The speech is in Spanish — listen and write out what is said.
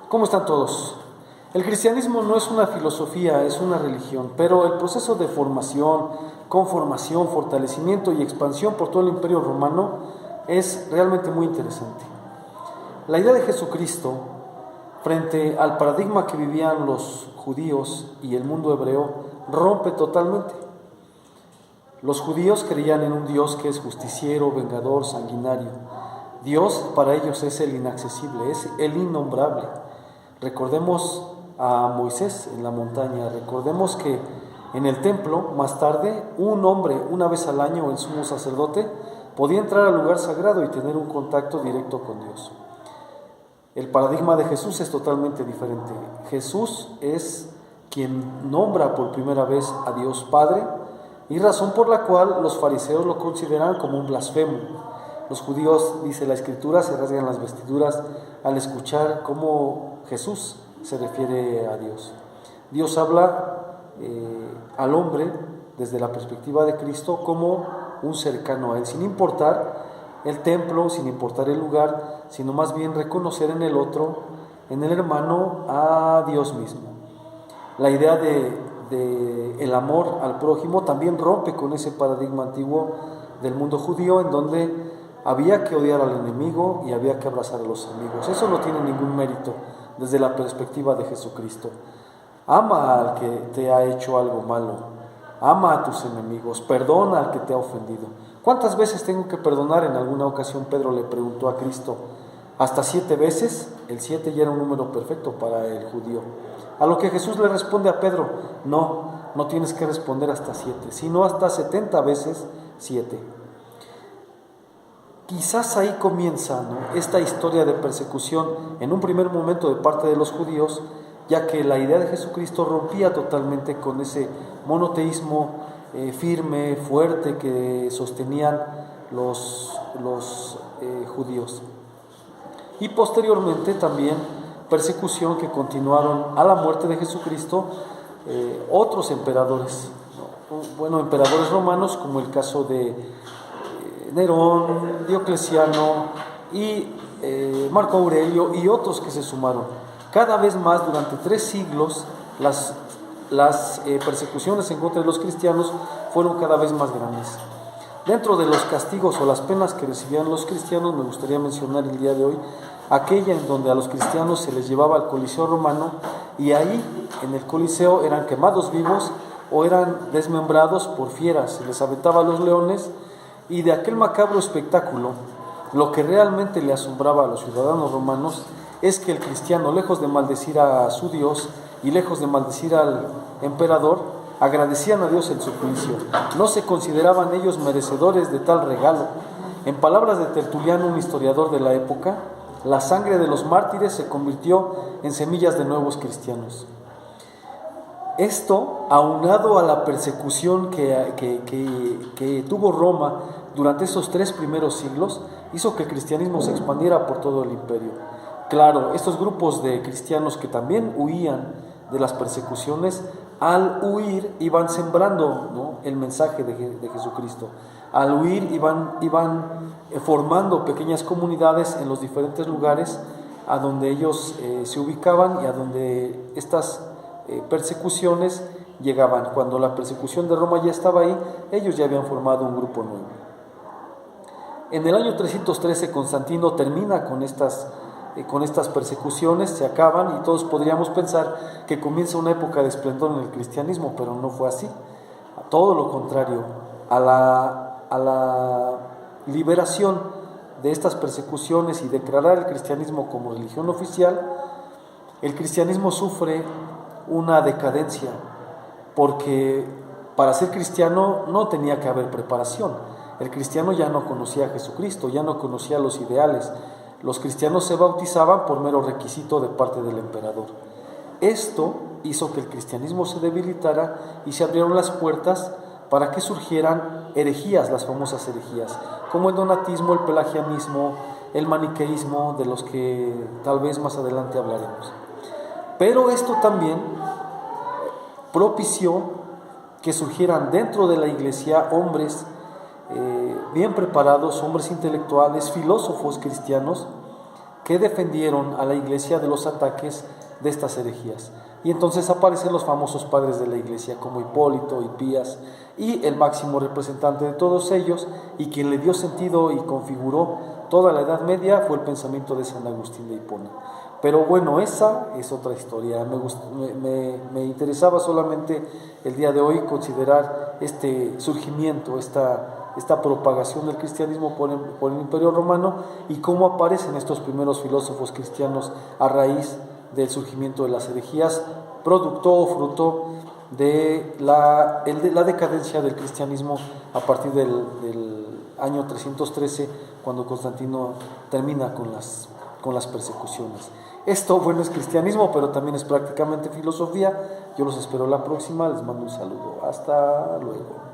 ¿Cómo están todos? El cristianismo no es una filosofía, es una religión, pero el proceso de formación, conformación, fortalecimiento y expansión por todo el Imperio Romano es realmente muy interesante. La idea de Jesucristo frente al paradigma que vivían los judíos y el mundo hebreo rompe totalmente. Los judíos creían en un Dios que es justiciero, vengador, sanguinario. Dios para ellos es el inaccesible, es el innombrable. Recordemos a Moisés en la montaña, recordemos que en el templo, más tarde, un hombre, una vez al año, el sumo sacerdote, podía entrar al lugar sagrado y tener un contacto directo con Dios. El paradigma de Jesús es totalmente diferente. Jesús es quien nombra por primera vez a Dios Padre, y razón por la cual los fariseos lo consideran como un blasfemo. Los judíos, dice la Escritura, se rasgan las vestiduras al escuchar cómo Jesús se refiere a Dios. Dios habla al hombre desde la perspectiva de Cristo como un cercano a Él, sin importar el templo, sin importar el lugar, sino más bien reconocer en el otro, en el hermano, a Dios mismo. La idea de el amor al prójimo también rompe con ese paradigma antiguo del mundo judío, en donde había que odiar al enemigo y había que abrazar a los amigos. Eso no tiene ningún mérito desde la perspectiva de Jesucristo. Ama al que te ha hecho algo malo, ama a tus enemigos, perdona al que te ha ofendido. ¿Cuántas veces tengo que perdonar? En alguna ocasión Pedro le preguntó a Cristo, ¿hasta 7 veces? El 7 ya era un número perfecto para el judío. A lo que Jesús le responde a Pedro, no tienes que responder hasta 7, sino hasta 70 veces 7. Quizás ahí comienza, esta historia de persecución en un primer momento de parte de los judíos, ya que la idea de Jesucristo rompía totalmente con ese monoteísmo firme, fuerte que sostenían los judíos. Y posteriormente también persecución que continuaron a la muerte de Jesucristo otros emperadores, emperadores romanos, como el caso de Nerón, Diocleciano y Marco Aurelio y otros que se sumaron. Cada vez más, durante 3 siglos, las persecuciones en contra de los cristianos fueron cada vez más grandes. Dentro de los castigos o las penas que recibían los cristianos, me gustaría mencionar el día de hoy aquella en donde a los cristianos se les llevaba al Coliseo romano, y ahí en el Coliseo eran quemados vivos o eran desmembrados por fieras, se les aventaba a los leones. Y de aquel macabro espectáculo, lo que realmente le asombraba a los ciudadanos romanos es que el cristiano, lejos de maldecir a su Dios y lejos de maldecir al emperador, agradecían a Dios el suplicio. No se consideraban ellos merecedores de tal regalo. En palabras de Tertuliano, un historiador de la época, la sangre de los mártires se convirtió en semillas de nuevos cristianos. Esto, aunado a la persecución que tuvo Roma durante esos 3 primeros siglos, hizo que el cristianismo se expandiera por todo el imperio. Claro, estos grupos de cristianos que también huían de las persecuciones, al huir iban sembrando, el mensaje de Jesucristo. Al huir iban formando pequeñas comunidades en los diferentes lugares a donde ellos se ubicaban y a donde estas persecuciones llegaban. Cuando la persecución de Roma ya estaba ahí, ellos ya habían formado un grupo nuevo. En el año 313 Constantino termina con estas persecuciones, se acaban y todos podríamos pensar que comienza una época de esplendor en el cristianismo, pero no fue así. Todo lo contrario, a la liberación de estas persecuciones y declarar el cristianismo como religión oficial, el cristianismo sufre una decadencia, porque para ser cristiano no tenía que haber preparación. El cristiano ya no conocía a Jesucristo, ya no conocía los ideales. Los cristianos se bautizaban por mero requisito de parte del emperador. Esto hizo que el cristianismo se debilitara y se abrieron las puertas para que surgieran herejías, las famosas herejías, como el donatismo, el pelagianismo, el maniqueísmo, de los que tal vez más adelante hablaremos. Pero esto también propició que surgieran dentro de la iglesia hombres bien preparados, hombres intelectuales, filósofos cristianos, que defendieron a la iglesia de los ataques de estas herejías. Y entonces aparecen los famosos padres de la iglesia como Hipólito, Hipías, y el máximo representante de todos ellos y quien le dio sentido y configuró toda la Edad Media fue el pensamiento de San Agustín de Hipona. Pero bueno, esa es otra historia. Me interesaba solamente el día de hoy considerar este surgimiento, esta propagación del cristianismo por el Imperio Romano y cómo aparecen estos primeros filósofos cristianos a raíz del surgimiento de las herejías, producto o fruto de la decadencia del cristianismo a partir del año 313, cuando Constantino termina con las persecuciones. Esto, bueno, es cristianismo, pero también es prácticamente filosofía. Yo los espero la próxima, les mando un saludo. Hasta luego.